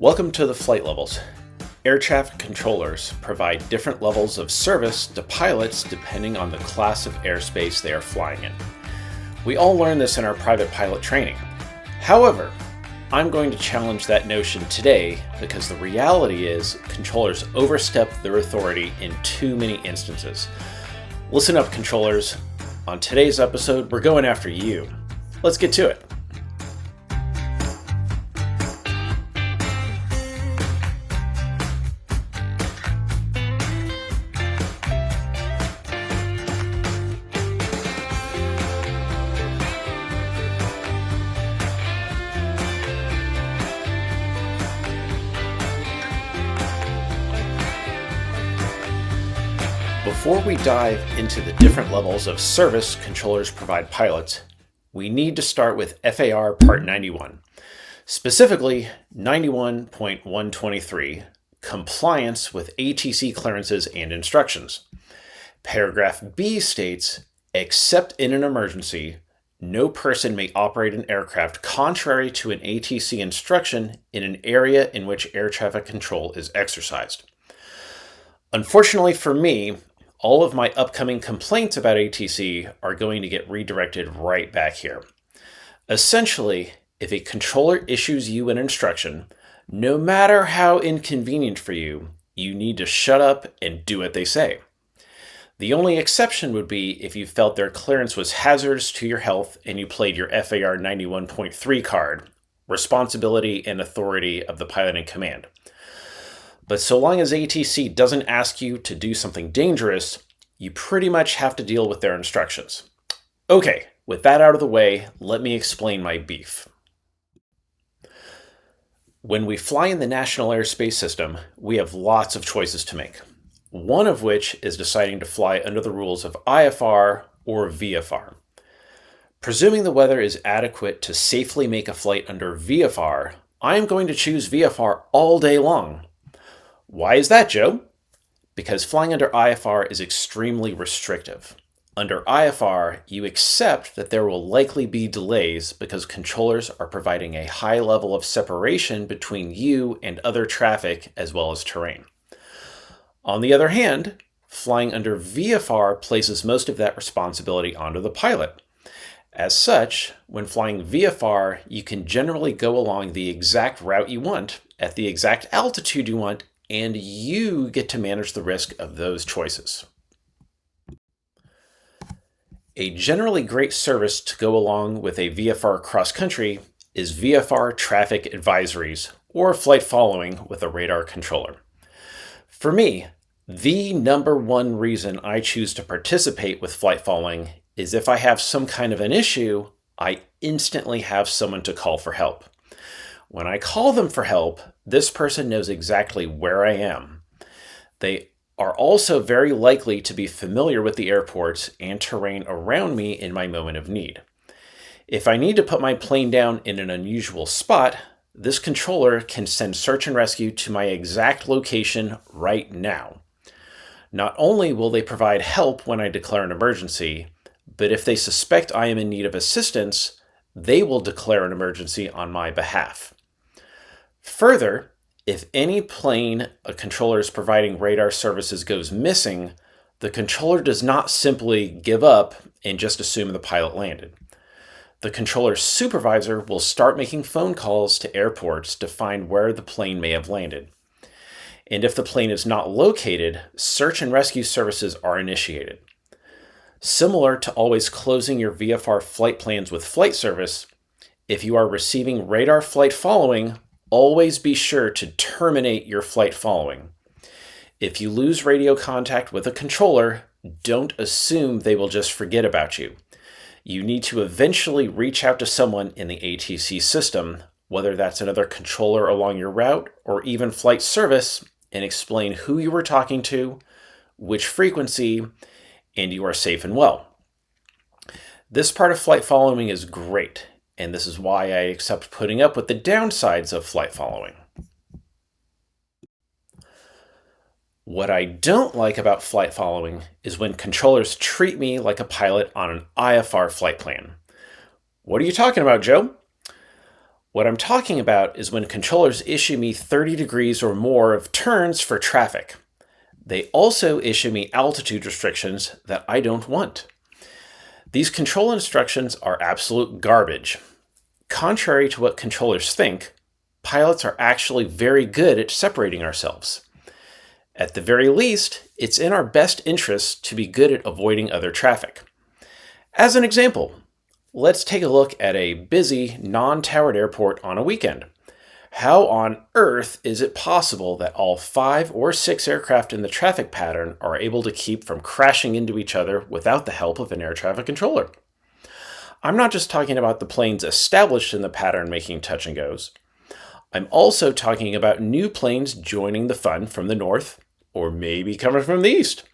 Welcome to the flight levels. Air traffic controllers provide different levels of service to pilots depending on the class of airspace they are flying in. We all learn this in our private pilot training. However, I'm going to challenge that notion today because the reality is controllers overstep their authority in too many instances. Listen up, controllers. On today's episode, we're going after you. Let's get to it. Before we dive into the different levels of service controllers provide pilots, we need to start with FAR Part 91, specifically 91.123, Compliance with ATC Clearances and Instructions. Paragraph B states, except in an emergency, no person may operate an aircraft contrary to an ATC instruction in an area in which air traffic control is exercised. Unfortunately for me, all of my upcoming complaints about ATC are going to get redirected right back here. Essentially, if a controller issues you an instruction, no matter how inconvenient for you, you need to shut up and do what they say. The only exception would be if you felt their clearance was hazardous to your health and you played your FAR 91.3 card, responsibility and authority of the pilot in command. But so long as ATC doesn't ask you to do something dangerous, you pretty much have to deal with their instructions. Okay, with that out of the way, let me explain my beef. When we fly in the National Airspace System, we have lots of choices to make. One of which is deciding to fly under the rules of IFR or VFR. Presuming the weather is adequate to safely make a flight under VFR, I am going to choose VFR all day long. Why is that, Joe? Because flying under IFR is extremely restrictive. Under IFR, you accept that there will likely be delays because controllers are providing a high level of separation between you and other traffic as well as terrain. On the other hand, flying under VFR places most of that responsibility onto the pilot. As such, when flying VFR, you can generally go along the exact route you want, at the exact altitude you want, and you get to manage the risk of those choices. A generally great service to go along with a VFR cross-country is VFR traffic advisories, or flight following with a radar controller. For me, the number one reason I choose to participate with flight following is if I have some kind of an issue, I instantly have someone to call for help. When I call them for help, this person knows exactly where I am. They are also very likely to be familiar with the airports and terrain around me in my moment of need. If I need to put my plane down in an unusual spot, this controller can send search and rescue to my exact location right now. Not only will they provide help when I declare an emergency, but if they suspect I am in need of assistance, they will declare an emergency on my behalf. Further, if any plane a controller is providing radar services goes missing, the controller does not simply give up and just assume the pilot landed. The controller's supervisor will start making phone calls to airports to find where the plane may have landed. And if the plane is not located, search and rescue services are initiated. Similar to always closing your VFR flight plans with flight service, if you are receiving radar flight following, always be sure to terminate your flight following. If you lose radio contact with a controller, don't assume they will just forget about you. You need to eventually reach out to someone in the ATC system, whether that's another controller along your route or even flight service, and explain who you were talking to, which frequency, and you are safe and well. This part of flight following is great, and this is why I accept putting up with the downsides of flight following. What I don't like about flight following is when controllers treat me like a pilot on an IFR flight plan. What are you talking about, Joe? What I'm talking about is when controllers issue me 30 degrees or more of turns for traffic. They also issue me altitude restrictions that I don't want. These control instructions are absolute garbage. Contrary to what controllers think, pilots are actually very good at separating ourselves. At the very least, it's in our best interest to be good at avoiding other traffic. As an example, let's take a look at a busy, non-towered airport on a weekend. How on earth is it possible that all 5 or 6 aircraft in the traffic pattern are able to keep from crashing into each other without the help of an air traffic controller? I'm not just talking about the planes established in the pattern making touch and goes. I'm also talking about new planes joining the fun from the north, or maybe coming from the east.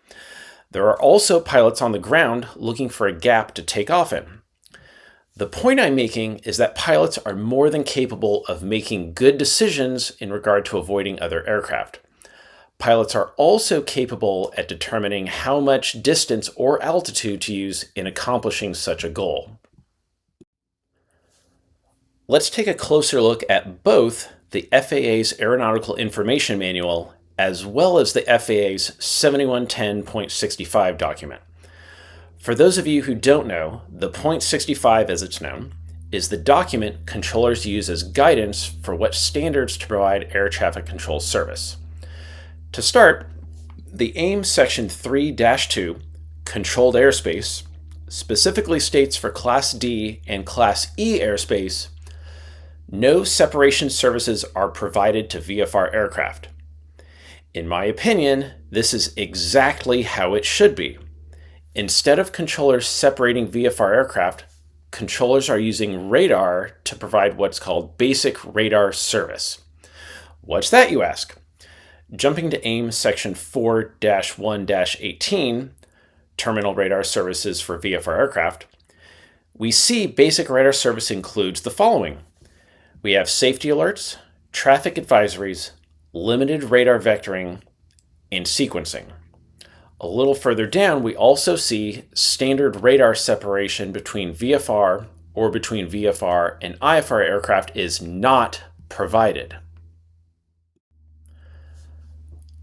There are also pilots on the ground looking for a gap to take off in. The point I'm making is that pilots are more than capable of making good decisions in regard to avoiding other aircraft. Pilots are also capable at determining how much distance or altitude to use in accomplishing such a goal. Let's take a closer look at both the FAA's Aeronautical Information Manual as well as the FAA's 7110.65 document. For those of you who don't know, the .65, as it's known, is the document controllers use as guidance for what standards to provide air traffic control service. To start, the AIM Section 3-2, Controlled Airspace, specifically states for Class D and Class E airspace, no separation services are provided to VFR aircraft. In my opinion, this is exactly how it should be. Instead of controllers separating VFR aircraft, controllers are using radar to provide what's called basic radar service. What's that, you ask? Jumping to AIM Section 4-1-18, Terminal Radar Services for VFR Aircraft, we see basic radar service includes the following. We have safety alerts, traffic advisories, limited radar vectoring, and sequencing. A little further down, we also see standard radar separation between VFR or between VFR and IFR aircraft is not provided.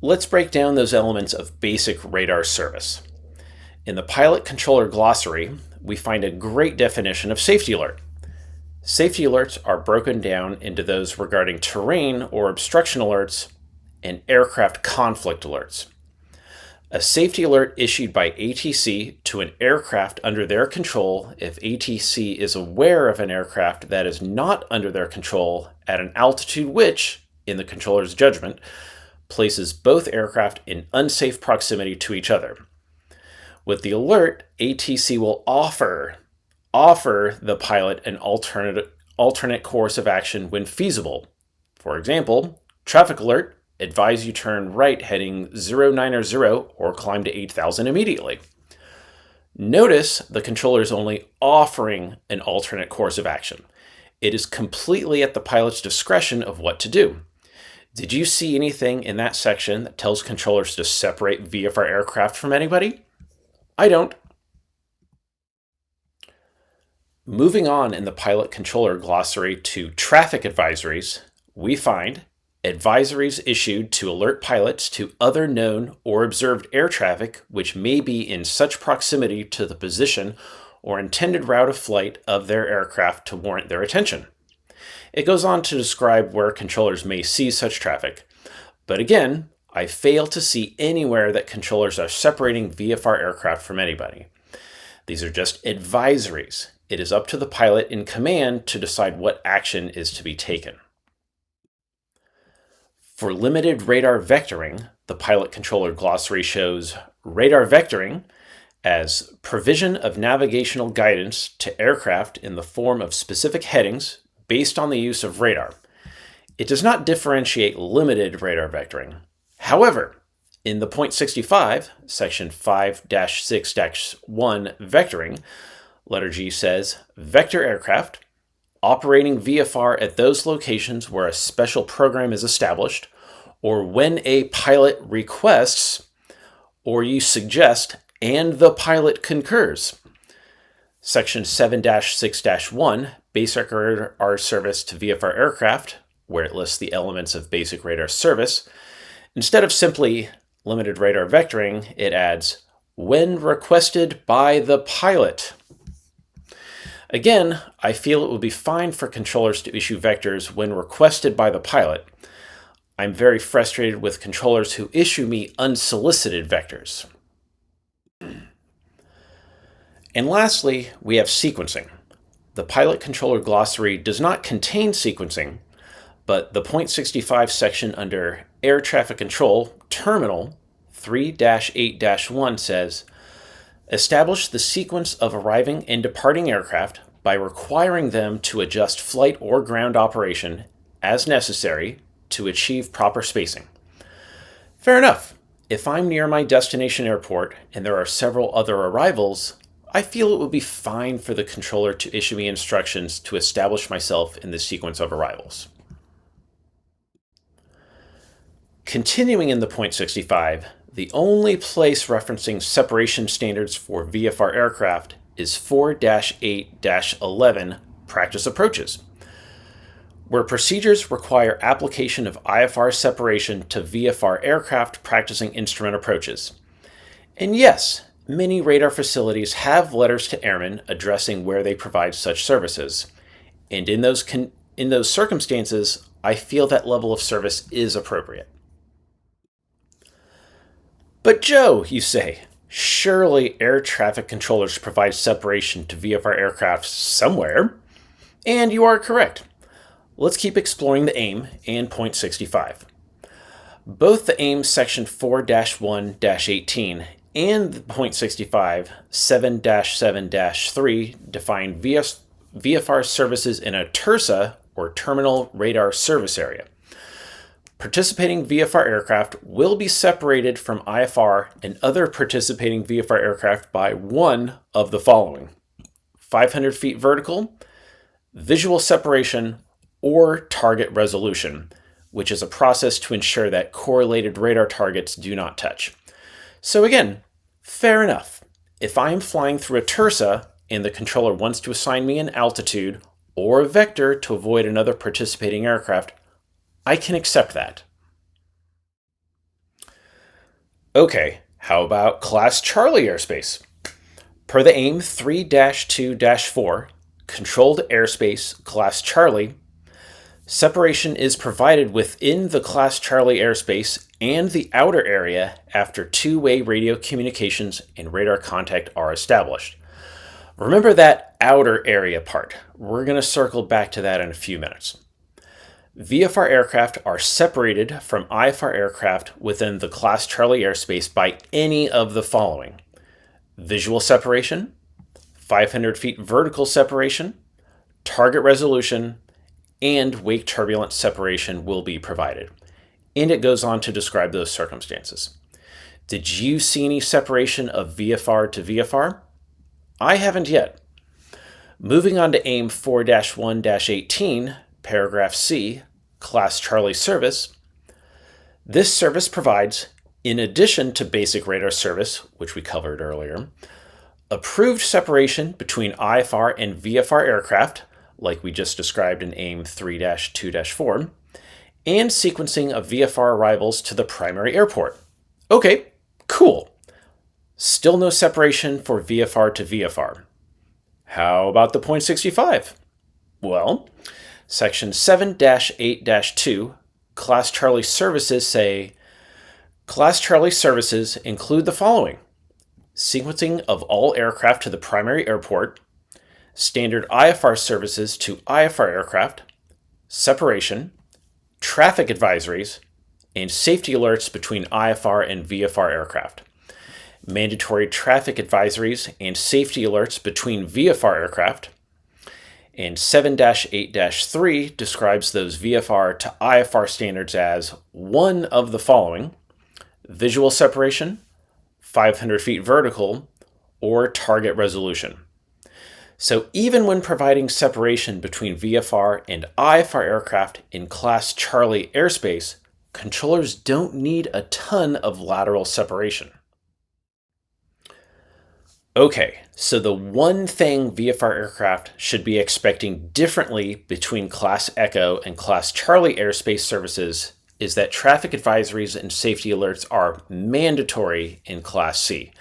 Let's break down those elements of basic radar service. In the pilot controller glossary, we find a great definition of safety alert. Safety alerts are broken down into those regarding terrain or obstruction alerts and aircraft conflict alerts. A safety alert issued by ATC to an aircraft under their control if ATC is aware of an aircraft that is not under their control at an altitude which, in the controller's judgment, places both aircraft in unsafe proximity to each other. With the alert, ATC will offer the pilot an alternate course of action when feasible. For example, traffic alert, advise you turn right heading 090 or climb to 8,000 immediately. Notice the controller is only offering an alternate course of action. It is completely at the pilot's discretion of what to do. Did you see anything in that section that tells controllers to separate VFR aircraft from anybody? I don't. Moving on in the pilot controller glossary to traffic advisories, we find advisories issued to alert pilots to other known or observed air traffic which may be in such proximity to the position or intended route of flight of their aircraft to warrant their attention. It goes on to describe where controllers may see such traffic, but again, I fail to see anywhere that controllers are separating VFR aircraft from anybody. These are just advisories. It is up to the pilot in command to decide what action is to be taken. For limited radar vectoring, the pilot controller glossary shows radar vectoring as provision of navigational guidance to aircraft in the form of specific headings based on the use of radar. It does not differentiate limited radar vectoring. However, in the .65, section 5-6-1 vectoring, letter G says, vector aircraft operating VFR at those locations where a special program is established, or when a pilot requests, or you suggest, and the pilot concurs. Section 7-6-1 basic radar service to VFR aircraft, where it lists the elements of basic radar service, instead of simply limited radar vectoring, it adds when requested by the pilot. Again, I feel it would be fine for controllers to issue vectors when requested by the pilot. I'm very frustrated with controllers who issue me unsolicited vectors. And lastly, we have sequencing. The pilot controller glossary does not contain sequencing, but the .65 section under Air Traffic Control, Terminal 3-8-1 says, establish the sequence of arriving and departing aircraft by requiring them to adjust flight or ground operation as necessary to achieve proper spacing. Fair enough. If I'm near my destination airport and there are several other arrivals, I feel it would be fine for the controller to issue me instructions to establish myself in the sequence of arrivals. Continuing in the .65, the only place referencing separation standards for VFR aircraft is 4-8-11 practice approaches, where procedures require application of IFR separation to VFR aircraft practicing instrument approaches. And yes, many radar facilities have letters to airmen addressing where they provide such services. And in those circumstances, I feel that level of service is appropriate. But Joe, you say, surely air traffic controllers provide separation to VFR aircraft somewhere. And you are correct. Let's keep exploring the AIM and .65. Both the AIM section 4-1-18 and the .65 7-7-3 define VFR services in a TERSA, or Terminal Radar Service Area. Participating VFR aircraft will be separated from IFR and other participating VFR aircraft by one of the following: 500 feet vertical, visual separation, or target resolution, which is a process to ensure that correlated radar targets do not touch. So again, fair enough. If I am flying through a TERSA and the controller wants to assign me an altitude or a vector to avoid another participating aircraft, I can accept that. Okay, how about Class Charlie airspace? Per the AIM 3-2-4, controlled airspace Class Charlie, separation is provided within the Class Charlie airspace and the outer area after two-way radio communications and radar contact are established. Remember that outer area part. We're going to circle back to that in a few minutes. VFR aircraft are separated from IFR aircraft within the Class Charlie airspace by any of the following: visual separation, 500 feet vertical separation, target resolution, and wake turbulence separation will be provided. And it goes on to describe those circumstances. Did you see any separation of VFR to VFR? I haven't yet. Moving on to AIM 4-1-18, paragraph C, Class Charlie service. This service provides, in addition to basic radar service, which we covered earlier, approved separation between IFR and VFR aircraft, like we just described in AIM 3-2-4, and sequencing of VFR arrivals to the primary airport. Okay, cool. Still no separation for VFR to VFR. How about the .65? Well, Section 7-8-2, Class Charlie services say, Class Charlie services include the following: sequencing of all aircraft to the primary airport, standard IFR services to IFR aircraft, separation, traffic advisories, and safety alerts between IFR and VFR aircraft. Mandatory traffic advisories and safety alerts between VFR aircraft. And 7-8-3 describes those VFR to IFR standards as one of the following: visual separation, 500 feet vertical, or target resolution. So even when providing separation between VFR and IFR aircraft in Class Charlie airspace, controllers don't need a ton of lateral separation. Okay, so the one thing VFR aircraft should be expecting differently between Class Echo and Class Charlie airspace services is that traffic advisories and safety alerts are mandatory in Class C,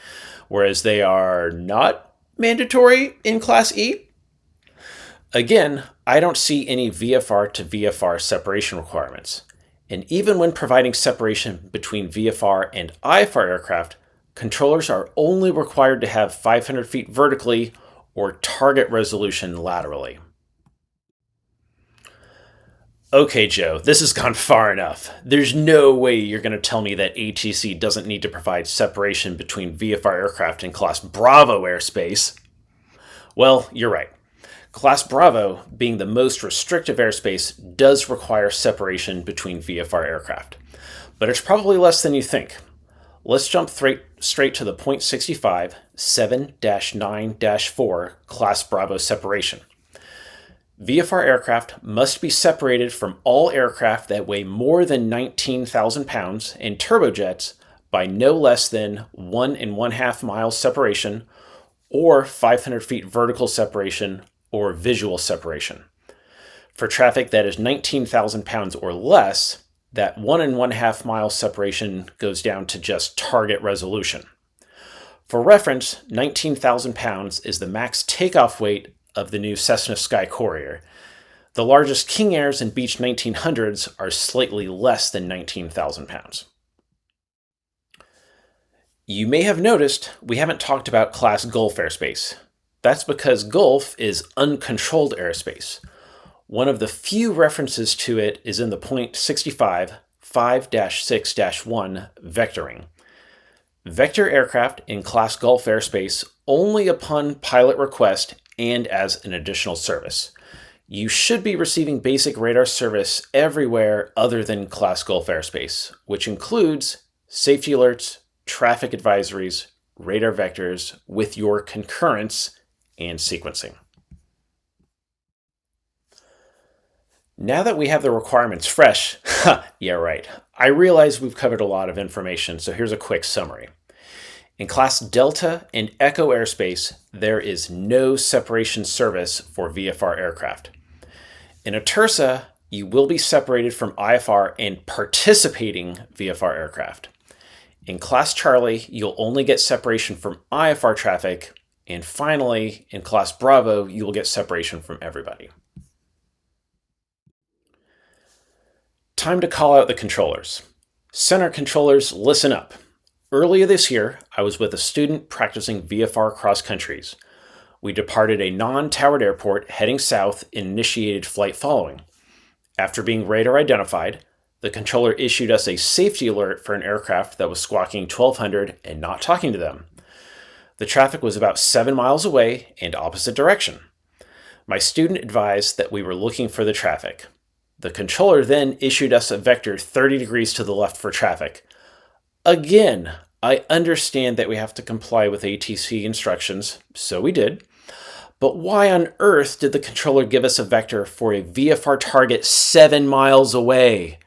whereas they are not mandatory in Class E. Again, I don't see any VFR to VFR separation requirements. And even when providing separation between VFR and IFR aircraft, controllers are only required to have 500 feet vertically or target resolution laterally. Okay, Joe, this has gone far enough. There's no way you're going to tell me that ATC doesn't need to provide separation between VFR aircraft and Class Bravo airspace. Well, you're right. Class Bravo, being the most restrictive airspace, does require separation between VFR aircraft. But it's probably less than you think. Let's jump straight to the .65 7-9-4 Class Bravo separation. VFR aircraft must be separated from all aircraft that weigh more than 19,000 pounds and turbojets by no less than 1.5 miles separation or 500 feet vertical separation or visual separation. For traffic that is 19,000 pounds or less, that 1.5 mile separation goes down to just target resolution. For reference, 19,000 pounds is the max takeoff weight of the new Cessna Sky Courier. The largest King Airs and Beech 1900s are slightly less than 19,000 pounds. You may have noticed we haven't talked about Class Gulf airspace. That's because Gulf is uncontrolled airspace. One of the few references to it is in the .65 5-6-1 vectoring. Vector aircraft in Class Gulf airspace only upon pilot request and as an additional service. You should be receiving basic radar service everywhere other than Class Gulf airspace, which includes safety alerts, traffic advisories, radar vectors with your concurrence and sequencing. Now that we have the requirements fresh, yeah, right, I realize we've covered a lot of information, so here's a quick summary. In Class Delta and Echo airspace, there is no separation service for VFR aircraft. In a TURSA, you will be separated from IFR and participating VFR aircraft. In Class Charlie, you'll only get separation from IFR traffic, and finally, in Class Bravo, you will get separation from everybody. Time to call out the controllers. Center controllers, listen up. Earlier this year, I was with a student practicing VFR cross countries. We departed a non-towered airport heading south and initiated flight following. After being radar identified, the controller issued us a safety alert for an aircraft that was squawking 1200 and not talking to them. The traffic was about 7 miles away and opposite direction. My student advised that we were looking for the traffic. The controller then issued us a vector 30 degrees to the left for traffic. Again, I understand that we have to comply with ATC instructions, so we did. But why on earth did the controller give us a vector for a VFR target 7 miles away?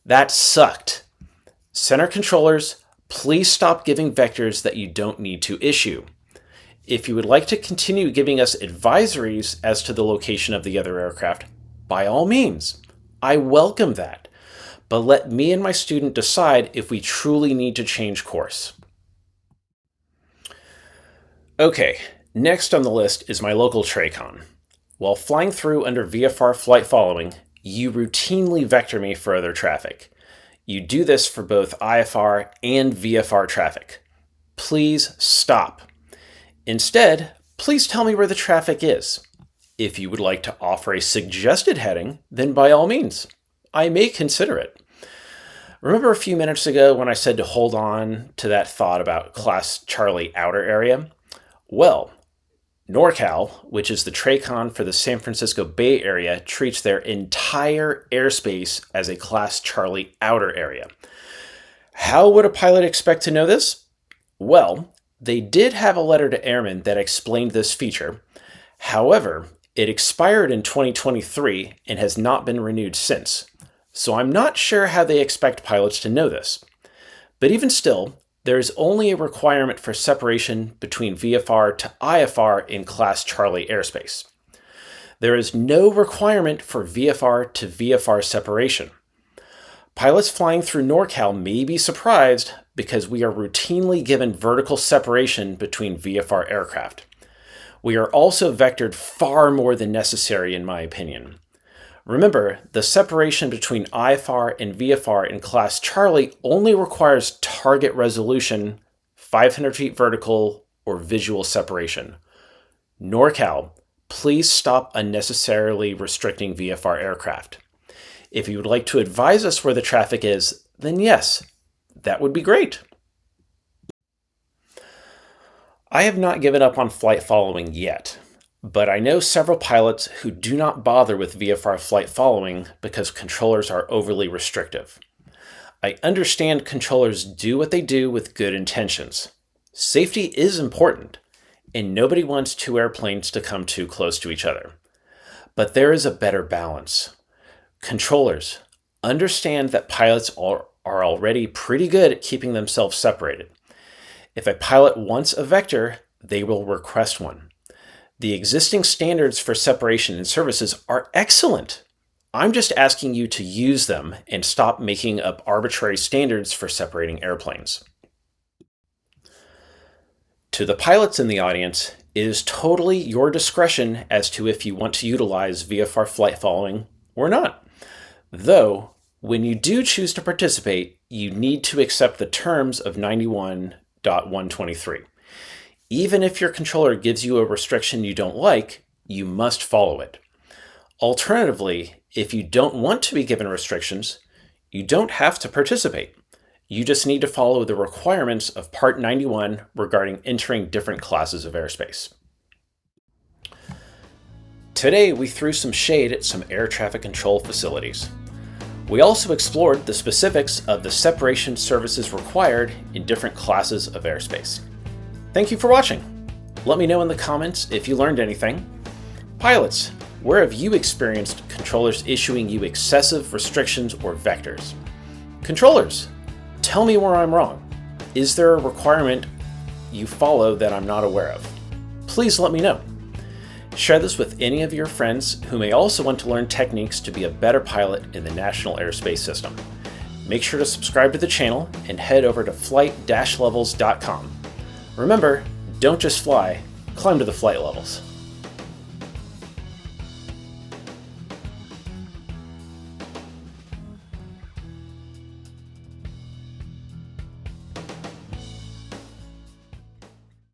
That sucked. Center controllers, please stop giving vectors that you don't need to issue. If you would like to continue giving us advisories as to the location of the other aircraft, by all means, I welcome that. But let me and my student decide if we truly need to change course. Okay, next on the list is my local TRACON. While flying through under VFR flight following, you routinely vector me for other traffic. You do this for both IFR and VFR traffic. Please stop. Instead, please tell me where the traffic is. If you would like to offer a suggested heading, then by all means, I may consider it. Remember a few minutes ago when I said to hold on to that thought about Class Charlie outer area? Well, NorCal, which is the TRACON for the San Francisco Bay Area, treats their entire airspace as a Class Charlie outer area. How would a pilot expect to know this? Well, they did have a letter to airmen that explained this feature. However, it expired in 2023 and has not been renewed since. So I'm not sure how they expect pilots to know this. But even still, There is only a requirement for separation between VFR to IFR in Class Charlie airspace. There is no requirement for VFR to VFR separation. Pilots flying through NorCal may be surprised because we are routinely given vertical separation between VFR aircraft. We are also vectored far more than necessary in my opinion. Remember, the separation between IFR and VFR in Class Charlie only requires target resolution, 500 feet vertical, or visual separation. NorCal, please stop unnecessarily restricting VFR aircraft. If you would like to advise us where the traffic is, then yes, that would be great. I have not given up on flight following yet, but I know several pilots who do not bother with VFR flight following because controllers are overly restrictive. I understand controllers do what they do with good intentions. Safety is important, and nobody wants two airplanes to come too close to each other. But there is a better balance. Controllers, understand that pilots are already pretty good at keeping themselves separated. If a pilot wants a vector, they will request one. The existing standards for separation in services are excellent. I'm just asking you to use them and stop making up arbitrary standards for separating airplanes. To the pilots in the audience, it is totally your discretion as to if you want to utilize VFR flight following or not. Though, when you do choose to participate, you need to accept the terms of 91.123. Even if your controller gives you a restriction you don't like, you must follow it. Alternatively, if you don't want to be given restrictions, you don't have to participate. You just need to follow the requirements of Part 91 regarding entering different classes of airspace. Today, we threw some shade at some air traffic control facilities. We also explored the specifics of the separation services required in different classes of airspace. Thank you for watching. Let me know in the comments if you learned anything. Pilots, where have you experienced controllers issuing you excessive restrictions or vectors? Controllers, tell me where I'm wrong. Is there a requirement you follow that I'm not aware of? Please let me know. Share this with any of your friends who may also want to learn techniques to be a better pilot in the National Airspace System. Make sure to subscribe to the channel and head over to flight-levels.com. Remember, don't just fly, climb to the flight levels.